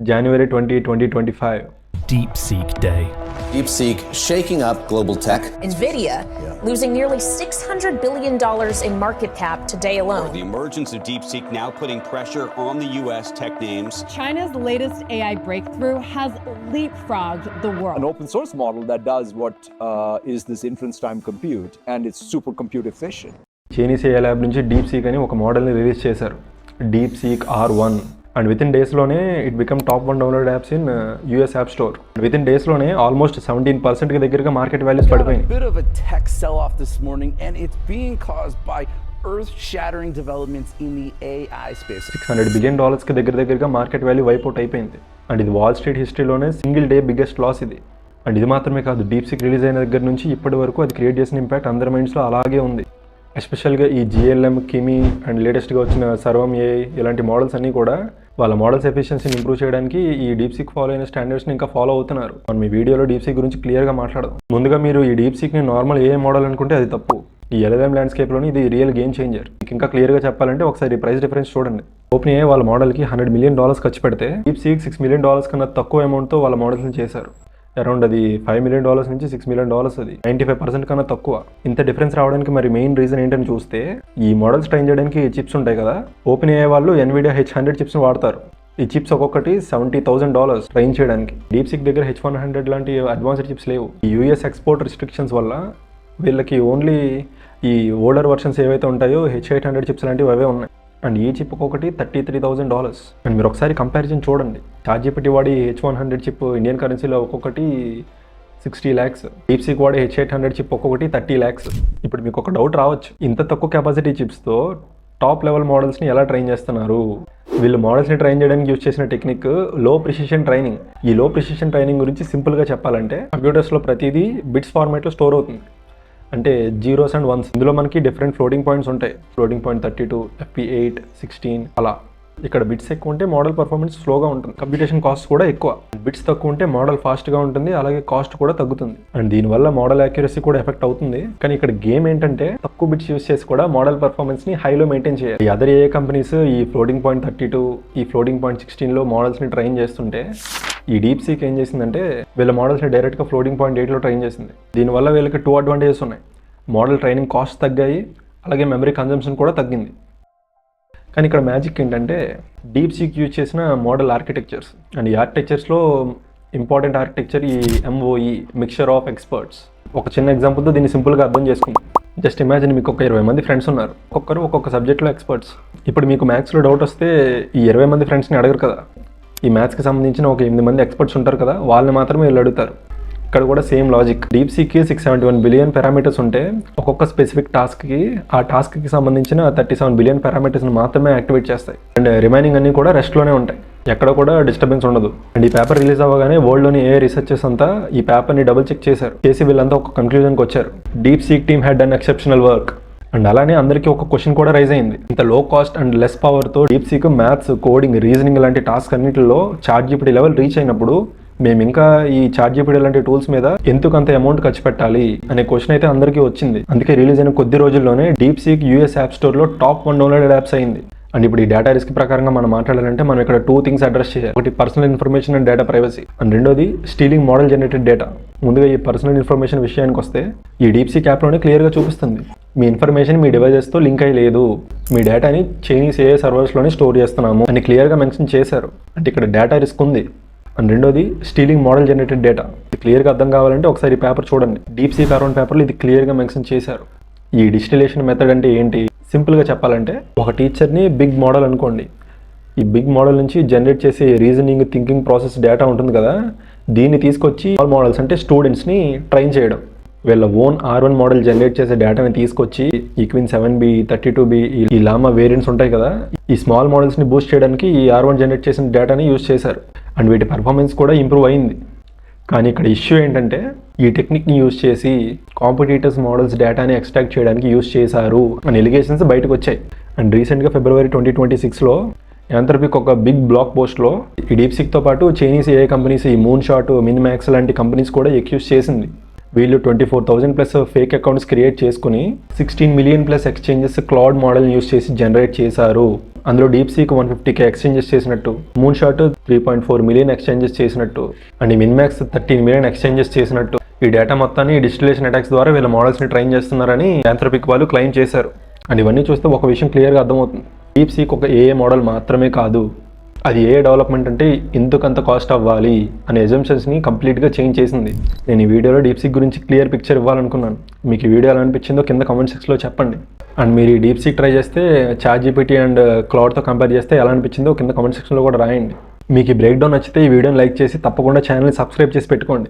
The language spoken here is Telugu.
January 20, 2025. DeepSeek Day. DeepSeek shaking up global tech. NVIDIA losing nearly $600 billion in market cap today alone. The emergence of DeepSeek now putting pressure on the U.S. tech names. China's latest AI breakthrough has leapfrogged the world. An open source model that does what is this inference time compute, and it's super compute efficient. Chinese AI lab నుంచి DeepSeek అని ఒక మోడల్ని రిలీజ్ చేశారు, DeepSeek R1. And within డేస్లోనే it become top 1 download apps in US app store. Within డేస్లోనే ఆల్మోస్ట్ 17% దగ్గరగా మార్కెట్ వాల్యూస్ పడిపోయినాయి. A bit of a tech sell-off this morning, and it's being caused by earth-shattering developments in the AI space. $600 billion దగ్గరగా మార్కెట్ వాల్యూ వైప్ అవుట్ అయిపోయింది. అండ్ ఇది వాల్ స్ట్రీట్ హిస్టరీలోనే సింగిల్ డే బిగ్గెస్ట్ లాస్ ఇది. అండ్ ఇది మాత్రమే కాదు, DeepSeek రిలీజ్ అయిన దగ్గర నుంచి ఇప్పటి వరకు అది క్రియేట్ చేసిన ఇంపాక్ట్ అందరి మైండ్స్లో అలాగే ఉంది. ఎస్పెషల్గా ఈ GLM, కిమి అండ్ లేటెస్ట్గా వచ్చిన సర్వం AI ఇలాంటి మోడల్స్ అన్నీ కూడా వాళ్ళ మోడల్స్ ఎఫిషియన్సీని ఇంప్రూవ్ చేయడానికి ఈ DeepSeek ఫాలో అయిన స్టాండర్డ్స్ని ఇంకా ఫాలో అవుతున్నారు. మనం మీ వీడియోలో DeepSeek గురించి క్లియర్గా మాట్లాడదాం. ముందుగా మీరు ఈ DeepSeekని నార్మల్ AI మోడల్ అనుకుంటే అది తప్పు. ఈ LLM ల్యాండ్స్కేప్లోని ఇది రియల్ గేమ్ చేంజర్. మీకు ఇంకా క్లియర్గా చెప్పాలంటే ఒకసారి ప్రైస్ డిఫరెన్స్ చూడండి. OpenAI వాళ్ళ మోడల్కి $100 million ఖర్చు పెడితే DeepSeek $6 million కన్నా తక్కువ అమౌంట్తో వాళ్ళ మోడల్స్ని చేశారు. అరౌండ్ అది $5 million నుంచి $6 million, అది 95% కన్నా తక్కువ. ఇంత డిఫరెన్స్ రావడానికి మరి మెయిన్ రీజన్ ఏంటని చూస్తే, ఈ మోడల్స్ ట్రైన్ చేయడానికి చిప్స్ ఉంటాయి కదా, OpenAI వాళ్ళు NVIDIA H100 చిప్స్ని వాడతారు. ఈ చిప్స్ ఒక్కొక్కటి $70,000 ట్రైన్ చేయడానికి. DeepSeek దగ్గర H100 లాంటి అడ్వాన్స్డ్ చిప్స్ లేవు. ఈ US ఎక్స్పోర్ట్ రిస్ట్రిక్షన్స్ వల్ల వీళ్ళకి ఓన్లీ ఈ ఓల్డర్ వర్షన్స్ ఏవైతే ఉంటాయో H800 చిప్స్ లాంటివి అవే ఉన్నాయి. అండ్ ఈ చిప్ ఒక్కొక్కటి $33,000. అండ్ మీరు ఒకసారి కంపారిజన్ చూడండి. ChatGPT వాడి H100 చిప్ ఇండియన్ కరెన్సీలో ఒక్కొక్కటి 60 lakhs, DeepSeek వాడి H800 చిప్ ఒక్కొక్కటి 30 lakhs. ఇప్పుడు మీకు ఒక డౌట్ రావచ్చు, ఇంత తక్కువ కెపాసిటీ చిప్స్తో టాప్ లెవెల్ మోడల్స్ని ఎలా ట్రైన్ చేస్తున్నారు? వీళ్ళు మోడల్స్ని ట్రైన్ చేయడానికి యూజ్ చేసిన టెక్నిక్ లో ప్రిసిషన్ ట్రైనింగ్. ఈ లో ప్రిసిషన్ ట్రైనింగ్ గురించి సింపుల్గా చెప్పాలంటే, కంప్యూటర్స్లో ప్రతిదీ బిట్స్ ఫార్మాట్లో స్టోర్ అవుతుంది. అంటే 0s and 1s. ఇందులో మనకి డిఫరెంట్ ఫ్లోటింగ్ పాయింట్స్ ఉంటాయి. ఫ్లోటింగ్ పాయింట్ 32, FP8, 16 అలా. ఇక్కడ బిట్స్ ఎక్కువ ఉంటే మోడల్ పర్ఫార్మెన్స్ స్లోగా ఉంటుంది, కంప్యూటేషన్ కాస్ట్ కూడా ఎక్కువ. బిట్స్ తక్కువ ఉంటే మోడల్ ఫాస్ట్గా ఉంటుంది, అలాగే కాస్ట్ కూడా తగ్గుతుంది. అండ్ దీనివల్ల మోడల్ యాక్యురసీ కూడా ఎఫెక్ట్ అవుతుంది. కానీ ఇక్కడ గేమ్ ఏంటంటే, తక్కువ బిట్స్ యూస్ చేసి కూడా మోడల్ పర్ఫార్మెన్స్ని హైలో మెయింటైన్ చేయాలి. అదర్ ఏ కంపెనీస్ ఈ ఫ్లోటింగ్ పాయింట్ 32, ఈ ఫ్లోటింగ్ పాయింట్ 16లో మోడల్స్ని ట్రైన్ చేస్తుంటే, ఈ DeepSeek ఏం చేసిందంటే వీళ్ళ మోడల్స్ని డైరెక్ట్గా ఫ్లోటింగ్ పాయింట్ 8లో ట్రైన్ చేసింది. దీనివల్ల వీళ్ళకి 2 అడ్వాంటేజెస్ ఉన్నాయి. మోడల్ ట్రైనింగ్ కాస్ట్ తగ్గాయి, అలాగే మెమరీ కన్జంప్షన్ కూడా తగ్గింది. కానీ ఇక్కడ మ్యాజిక్ ఏంటంటే, DeepSeek యూజ్ చేసిన మోడల్ ఆర్కిటెక్చర్స్. అండ్ ఈ ఆర్కిటెక్చర్స్లో ఇంపార్టెంట్ ఆర్కిటెక్చర్ ఈ MOE, మిక్చర్ ఆఫ్ ఎక్స్పర్ట్స్. ఒక చిన్న ఎగ్జాంపుల్తో దీన్ని సింపుల్గా అర్థం చేసుకుందాం. జస్ట్ ఇమాజిన్, మీకు ఒక 20 మంది ఫ్రెండ్స్ ఉన్నారు, ఒక్కొక్కరు ఒక్కొక్క సబ్జెక్ట్లో ఎక్స్పర్ట్స్. ఇప్పుడు మీకు మ్యాథ్స్లో డౌట్ వస్తే ఈ 20 మంది ఫ్రెండ్స్ని అడగరు కదా, ఈ మ్యాథ్స్కి సంబంధించిన ఒక 8 మంది ఎక్స్పర్ట్స్ ఉంటారు కదా, వాళ్ళని మాత్రమే వీళ్ళు అడుగుతారు. ఇక్కడ కూడా సేమ్ లాజిక్. DeepSeekకి 671 బిలియన్ పారామీటర్స్ ఉంటే, ఒక్కొక్క స్పెసిఫిక్ టాస్క్కి ఆ టాస్క్కి సంబంధించిన 37 బిలియన్ పారామీటర్స్ని మాత్రమే యాక్టివేట్ చేస్తాయి. అండ్ రిమైనింగ్ అన్నీ కూడా రెస్ట్లోనే ఉంటాయి, ఎక్కడ కూడా డిస్టర్బెన్స్ ఉండదు. అండ్ ఈ పేపర్ రిలీజ్ అవ్వగానే వరల్డ్లోని AI రీసెర్చర్స్ అంతా ఈ పేపర్ని డబుల్ చెక్ చేసి వీళ్ళంతా ఒక కన్క్లూజన్కి వచ్చారు. DeepSeek team had done exceptional work. And అలానే అందరికీ ఒక క్వశ్చన్ కూడా రైజ్ అయింది. ఇంత లో కాస్ట్ అండ్ లెస్ పవర్తో DeepSeek మ్యాథ్స్, కోడింగ్, రీజనింగ్ లాంటి టాస్క్ అన్నింటిలో ChatGPT లెవెల్ రీచ్ అయినప్పుడు, మేము ఇంకా ఈ ChatGPT లాంటి టూల్స్ మీద ఎందుకు అంత అమౌంట్ ఖర్చు పెట్టాలి అనే క్వశ్చన్ అయితే అందరికీ వచ్చింది. అందుకే రిలీజ్ అయిన కొద్ది రోజుల్లోనే DeepSeek US యాప్ స్టోర్లో టాప్ 1 డౌన్లోడెడ్ యాప్స్ అయింది. అండ్ ఇప్పుడు ఈ డేటా రిస్క్ ప్రకారంగా మనం మాట్లాడాలంటే, మనం ఇక్కడ 2 థింగ్స్ అడ్రస్ చేయాలి. ఒకటి personal information and data privacy, and రెండోది స్టీలింగ్ మోడల్ జనరేటెడ్ డేటా. ముందుగా ఈ పర్సనల్ ఇన్ఫర్మేషన్ విషయానికి వస్తే, ఈ DeepSeek యాప్లోనే క్లియర్గా చూపిస్తుంది, మీ ఇన్ఫర్మేషన్ మీ డివైజెస్తో లింక్ అయ్యి లేదు, మీ డేటాని చైనీస్ AI సర్వర్స్లోనే స్టోర్ చేస్తున్నాము అని క్లియర్గా మెన్షన్ చేశారు. అంటే ఇక్కడ డేటా రిస్క్ ఉంది. అండ్ రెండోది స్టీలింగ్ మోడల్ జనరేటెడ్ డేటా. ఇది క్లియర్గా అర్థం కావాలంటే ఒకసారి పేపర్ చూడండి. DeepSeek R1 పేపర్లో ఇది క్లియర్గా మెన్షన్ చేశారు. ఈ డిస్టిలేషన్ మెథడ్ అంటే ఏంటి? సింపుల్గా చెప్పాలంటే, ఒక టీచర్ని బిగ్ మోడల్ అనుకోండి. ఈ బిగ్ మోడల్ నుంచి జనరేట్ చేసే రీజనింగ్, థింకింగ్ ప్రాసెస్ డేటా ఉంటుంది కదా, దీన్ని తీసుకొచ్చి స్మాల్ మోడల్స్ అంటే స్టూడెంట్స్ని ట్రైన్ చేయడం. వీళ్ళ ఓన్ R1 మోడల్ జనరేట్ చేసే డేటాని తీసుకొచ్చి ఈ Queen 7B, 32B, ఈ లామా వేరియంట్స్ ఉంటాయి కదా, ఈ స్మాల్ మోడల్స్ని బూస్ట్ చేయడానికి ఈ R1 జనరేట్ చేసిన డేటాని యూజ్ చేశారు. అండ్ వీటి పర్ఫార్మెన్స్ కూడా ఇంప్రూవ్ అయింది. కానీ ఇక్కడ ఇష్యూ ఏంటంటే, ఈ టెక్నిక్ని యూజ్ చేసి కాంపిటీటర్స్ మోడల్స్ డేటాని ఎక్స్ట్రాక్ట్ చేయడానికి యూజ్ చేశారు అని ఎలిగేషన్స్ బయటకు వచ్చాయి. అండ్ రీసెంట్గా February 2026లో యాంథ్రోపిక్ ఒక బిగ్ బ్లాగ్ పోస్ట్లో ఈ DeepSeekతో పాటు చైనీస్ AI కంపెనీస్, ఈ మూన్ షాట్, మినిమాక్స్ లాంటి కంపెనీస్ కూడా ఎక్యూజ్ చేసింది. వీళ్ళు 24,000 ప్లస్ ఫేక్ అకౌంట్స్ క్రియేట్ చేసుకుని 16 million plus exchanges cloud model use చేసి జనరేట్ చేశారు. అందులో డీప్సీక్ 150K ఎక్స్చేంజెస్ చేసినట్టు, మూన్ షాట్ 3.4 మిలియన్ ఎక్స్చేంజెస్ చేసినట్టు అండ్ మిన్మాక్స్ 13 మిలియన్ ఎక్స్చేంజెస్ చేసినట్టు ఈ డేటా మొత్తాన్ని డిస్టిలేషన్ అటాక్స్ ద్వారా వీళ్ళ మోడల్స్ని ట్రైన్ చేస్తున్నారని యాంథ్రోపిక్ వాళ్ళు క్లెయిమ్ చేశారు. అండ్ ఇవన్నీ చూస్తే ఒక విషయం క్లియర్గా అర్థమవుతుంది. డీప్సీక్ ఒక ఏఏ మోడల్ మాత్రమే కాదు, అది ఏ డెవలప్మెంట్ అంటే ఎందుకంత కాస్ట్ అవ్వాలి అనే అజంప్షన్స్ని కంప్లీట్గా చేంజ్ చేసింది. నేను ఈ వీడియోలో డీప్సీక్ గురించి క్లియర్ పిక్చర్ ఇవ్వాలనుకున్నాను. మీకు ఈ వీడియో ఎలా అనిపించిందో కింద కామెంట్ సెక్షన్లో చెప్పండి. అండ్ మీరు ఈ డీప్సీక్ ట్రై చేస్తే చాట్‌జీపీటీ అండ్ క్లౌడ్తో కంపేర్ చేస్తే ఎలా అనిపించిందో కింద కామెంట్ సెక్షన్లో కూడా రాయండి. మీకు ఈ బ్రేక్ డౌన్ నచ్చితే ఈ వీడియోని లైక్ చేసి తప్పకుండా ఛానల్ని సబ్స్క్రైబ్ చేసి పెట్టుకోండి.